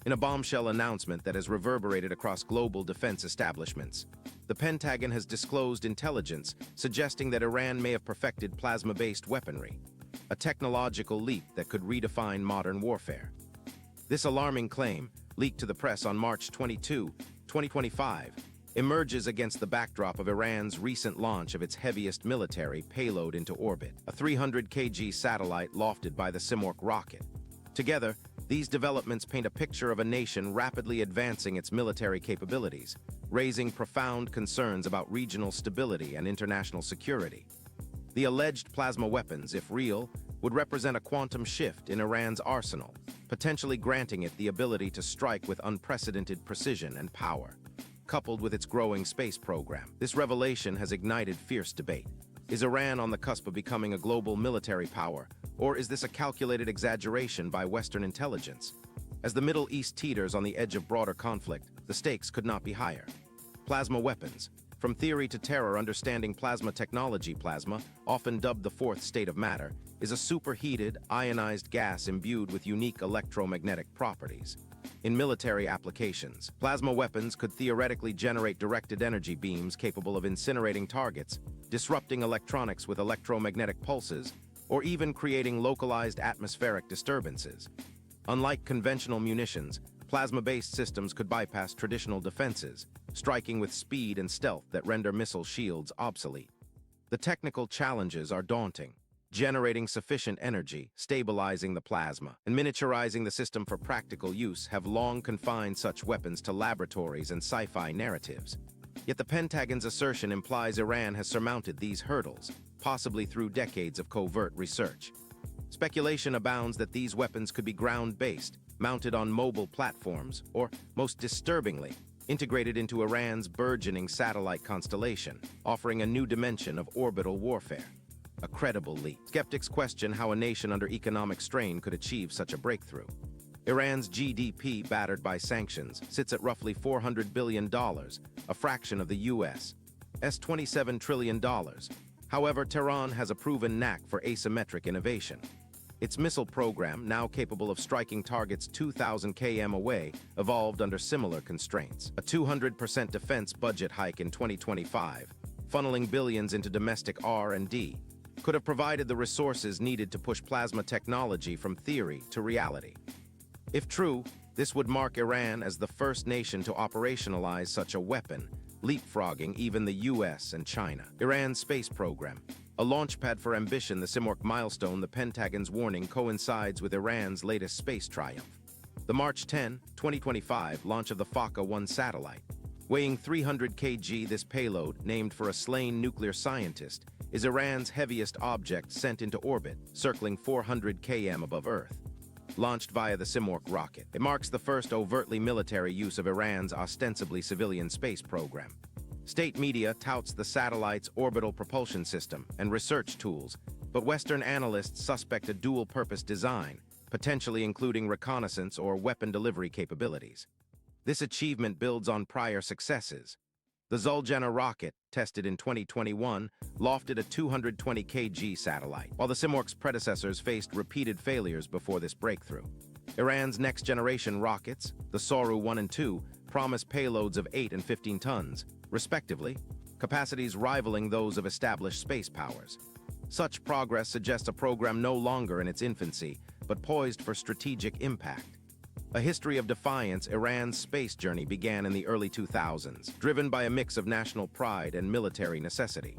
In a bombshell announcement that has reverberated across global defense establishments, the Pentagon has disclosed intelligence suggesting that Iran may have perfected plasma-based weaponry, a technological leap that could redefine modern warfare. This alarming claim, leaked to the press on March 22, 2025, emerges against the backdrop of Iran's recent launch of its heaviest military payload into orbit, a 300 kg satellite lofted by the Simorq rocket. Together, these developments paint a picture of a nation rapidly advancing its military capabilities, raising profound concerns about regional stability and international security. The alleged plasma weapons, if real, would represent a quantum shift in Iran's arsenal, potentially granting it the ability to strike with unprecedented precision and power. Coupled with its growing space program, this revelation has ignited fierce debate. Is Iran on the cusp of becoming a global military power, or is this a calculated exaggeration by Western intelligence? As the Middle East teeters on the edge of broader conflict, the stakes could not be higher. Plasma weapons. From theory to terror, understanding plasma technology. Plasma, often dubbed the fourth state of matter, is a superheated, ionized gas imbued with unique electromagnetic properties. In military applications, plasma weapons could theoretically generate directed energy beams capable of incinerating targets, disrupting electronics with electromagnetic pulses, or even creating localized atmospheric disturbances. Unlike conventional munitions, plasma-based systems could bypass traditional defenses, striking with speed and stealth that render missile shields obsolete. The technical challenges are daunting. Generating sufficient energy, stabilizing the plasma, and miniaturizing the system for practical use have long confined such weapons to laboratories and sci-fi narratives. Yet the Pentagon's assertion implies Iran has surmounted these hurdles, possibly through decades of covert research. Speculation abounds that these weapons could be ground-based, mounted on mobile platforms, or, most disturbingly, integrated into Iran's burgeoning satellite constellation, offering a new dimension of orbital warfare. A credible leap. Skeptics question how a nation under economic strain could achieve such a breakthrough. Iran's GDP, battered by sanctions, sits at roughly $400 billion, a fraction of the U.S.'s $27 trillion. However, Tehran has a proven knack for asymmetric innovation. Its missile program, now capable of striking targets 2,000 km away, evolved under similar constraints. A 200% defense budget hike in 2025, funneling billions into domestic R&D, could have provided the resources needed to push plasma technology from theory to reality. If true, this would mark Iran as the first nation to operationalize such a weapon, leapfrogging even the US and China. Iran's space program, a launchpad for ambition. The Simorq milestone, the Pentagon's warning, coincides with Iran's latest space triumph. The March 10, 2025 launch of the Faka-1 satellite. Weighing 300 kg, this payload, named for a slain nuclear scientist, is Iran's heaviest object sent into orbit, circling 400 km above Earth. Launched via the Simorq rocket, it marks the first overtly military use of Iran's ostensibly civilian space program. State media touts the satellite's orbital propulsion system and research tools, but Western analysts suspect a dual-purpose design, potentially including reconnaissance or weapon delivery capabilities. This achievement builds on prior successes. The Zul'Jana rocket, tested in 2021, lofted a 220 kg satellite, while the Simorq's predecessors faced repeated failures before this breakthrough. Iran's next-generation rockets, the Saru 1 and 2, promise payloads of 8 and 15 tons, respectively, capacities rivaling those of established space powers. Such progress suggests a program no longer in its infancy, but poised for strategic impact. A history of defiance, Iran's space journey began in the early 2000s, driven by a mix of national pride and military necessity.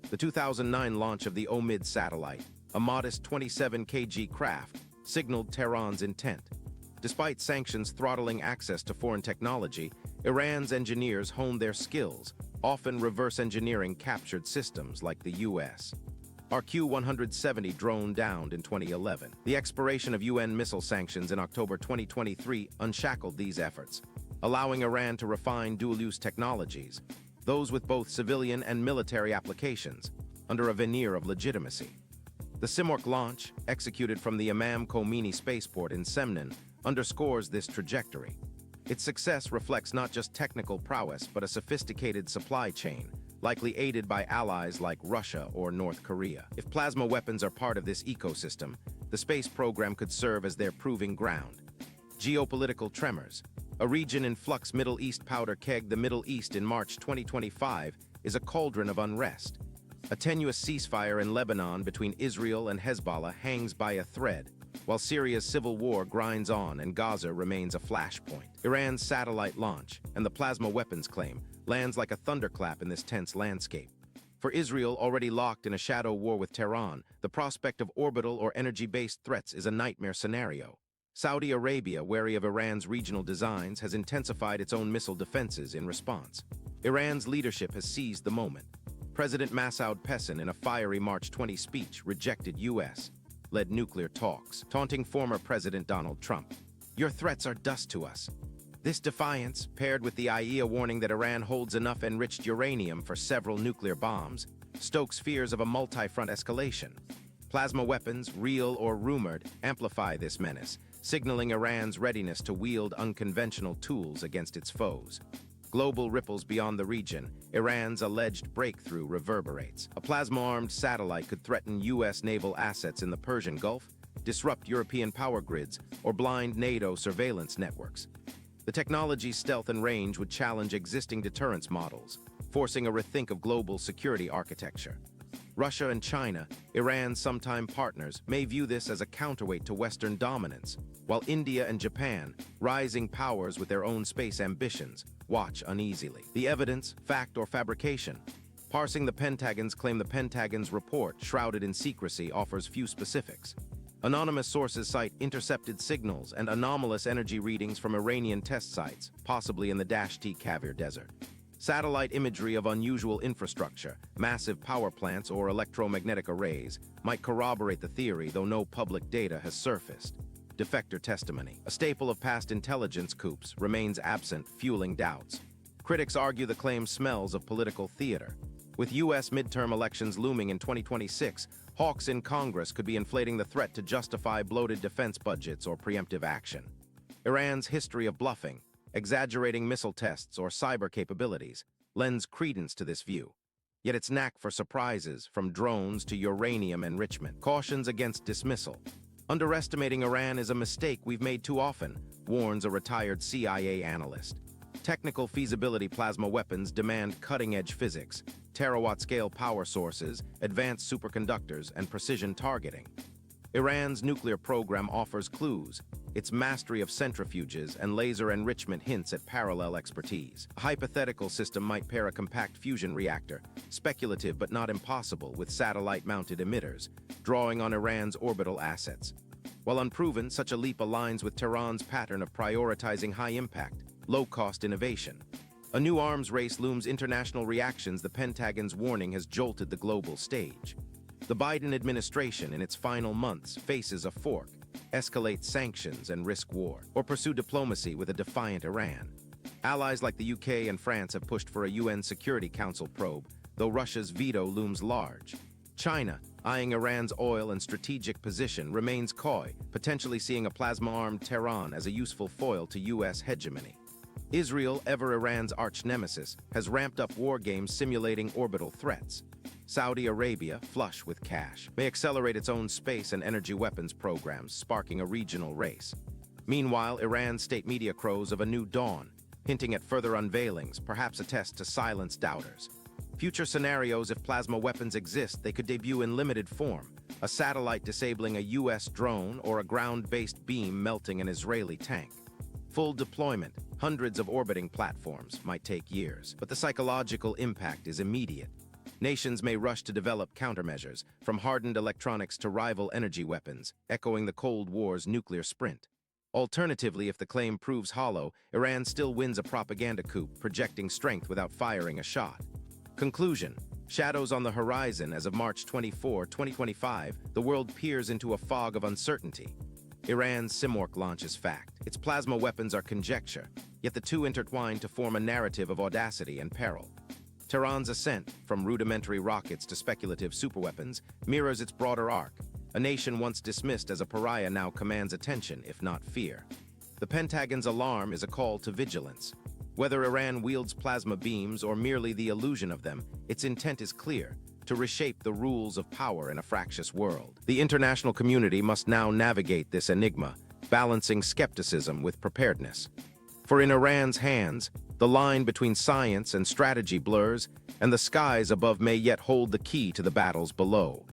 The 2009 launch of the Omid satellite, a modest 27 kg craft, signaled Tehran's intent. Despite sanctions throttling access to foreign technology, Iran's engineers honed their skills, often reverse engineering captured systems like the U.S. RQ-170 drone downed in 2011. The expiration of UN missile sanctions in October 2023 unshackled these efforts, allowing Iran to refine dual-use technologies, those with both civilian and military applications, under a veneer of legitimacy. The Simorq launch, executed from the Imam Khomeini spaceport in Semnan, underscores this trajectory. Its success reflects not just technical prowess but a sophisticated supply chain, likely aided by allies like Russia or North Korea. If plasma weapons are part of this ecosystem, the space program could serve as their proving ground. Geopolitical tremors. A region in flux Middle East powder keg. The Middle East in March 2025 is a cauldron of unrest. A tenuous ceasefire in Lebanon between Israel and Hezbollah hangs by a thread, while Syria's civil war grinds on and Gaza remains a flashpoint. Iran's satellite launch and the plasma weapons claim lands like a thunderclap in this tense landscape. For Israel, already locked in a shadow war with Tehran, the prospect of orbital or energy-based threats is a nightmare scenario. Saudi Arabia, wary of Iran's regional designs, has intensified its own missile defenses in response. Iran's leadership has seized the moment. President Masoud Pesin, in a fiery March 20 speech, rejected U.S.-led nuclear talks, taunting former President Donald Trump. "Your threats are dust to us." This defiance, paired with the IAEA warning that Iran holds enough enriched uranium for several nuclear bombs, stokes fears of a multi-front escalation. Plasma weapons, real or rumored, amplify this menace, signaling Iran's readiness to wield unconventional tools against its foes. Global ripples beyond the region, Iran's alleged breakthrough reverberates. A plasma-armed satellite could threaten U.S. naval assets in the Persian Gulf, disrupt European power grids, or blind NATO surveillance networks. The technology's stealth and range would challenge existing deterrence models, forcing a rethink of global security architecture. Russia and China, Iran's sometime partners, may view this as a counterweight to Western dominance, while India and Japan, rising powers with their own space ambitions, watch uneasily. The evidence, fact or fabrication? Parsing the Pentagon's claim. The Pentagon's report, shrouded in secrecy, offers few specifics. Anonymous sources cite intercepted signals and anomalous energy readings from Iranian test sites, possibly in the Dasht Kavir Desert. Satellite imagery of unusual infrastructure, massive power plants or electromagnetic arrays, might corroborate the theory, though no public data has surfaced. Defector testimony, a staple of past intelligence coups, remains absent, fueling doubts. Critics argue the claim smells of political theater. With U.S. midterm elections looming in 2026, hawks in Congress could be inflating the threat to justify bloated defense budgets or preemptive action. Iran's history of bluffing, exaggerating missile tests or cyber capabilities, lends credence to this view. Yet its knack for surprises, from drones to uranium enrichment, cautions against dismissal. Underestimating Iran is a mistake we've made too often, warns a retired CIA analyst. Technical feasibility. Plasma weapons demand cutting-edge physics, terawatt-scale power sources, advanced superconductors, and precision targeting. Iran's nuclear program offers clues. Its mastery of centrifuges and laser enrichment hints at parallel expertise. A hypothetical system might pair a compact fusion reactor, speculative but not impossible, with satellite-mounted emitters, drawing on Iran's orbital assets. While unproven, such a leap aligns with Tehran's pattern of prioritizing high-impact, low-cost innovation. A new arms race looms. International reactions. The Pentagon's warning has jolted the global stage. The Biden administration, in its final months, faces a fork: escalate sanctions and risk war, or pursue diplomacy with a defiant Iran. Allies like the UK and France have pushed for a UN Security Council probe, though Russia's veto looms large. China, eyeing Iran's oil and strategic position, remains coy, potentially seeing a plasma-armed Tehran as a useful foil to U.S. hegemony. Israel, ever Iran's arch-nemesis, has ramped up war games simulating orbital threats. Saudi Arabia, flush with cash, may accelerate its own space and energy weapons programs, sparking a regional race. Meanwhile, Iran's state media crows of a new dawn, hinting at further unveilings, perhaps a test to silence doubters. Future scenarios: if plasma weapons exist, they could debut in limited form, a satellite disabling a U.S. drone or a ground-based beam melting an Israeli tank. Full deployment, hundreds of orbiting platforms, might take years, but the psychological impact is immediate. Nations may rush to develop countermeasures, from hardened electronics to rival energy weapons, echoing the Cold War's nuclear sprint. Alternatively, if the claim proves hollow, Iran still wins a propaganda coup, projecting strength without firing a shot. Conclusion: shadows on the horizon. As of March 24, 2025, the world peers into a fog of uncertainty. Iran's Simorq launch is fact. Its plasma weapons are conjecture, yet the two intertwine to form a narrative of audacity and peril. Tehran's ascent, from rudimentary rockets to speculative superweapons, mirrors its broader arc. A nation once dismissed as a pariah now commands attention, if not fear. The Pentagon's alarm is a call to vigilance. Whether Iran wields plasma beams or merely the illusion of them, its intent is clear: to reshape the rules of power in a fractious world. The international community must now navigate this enigma, balancing skepticism with preparedness. For in Iran's hands, the line between science and strategy blurs, and the skies above may yet hold the key to the battles below.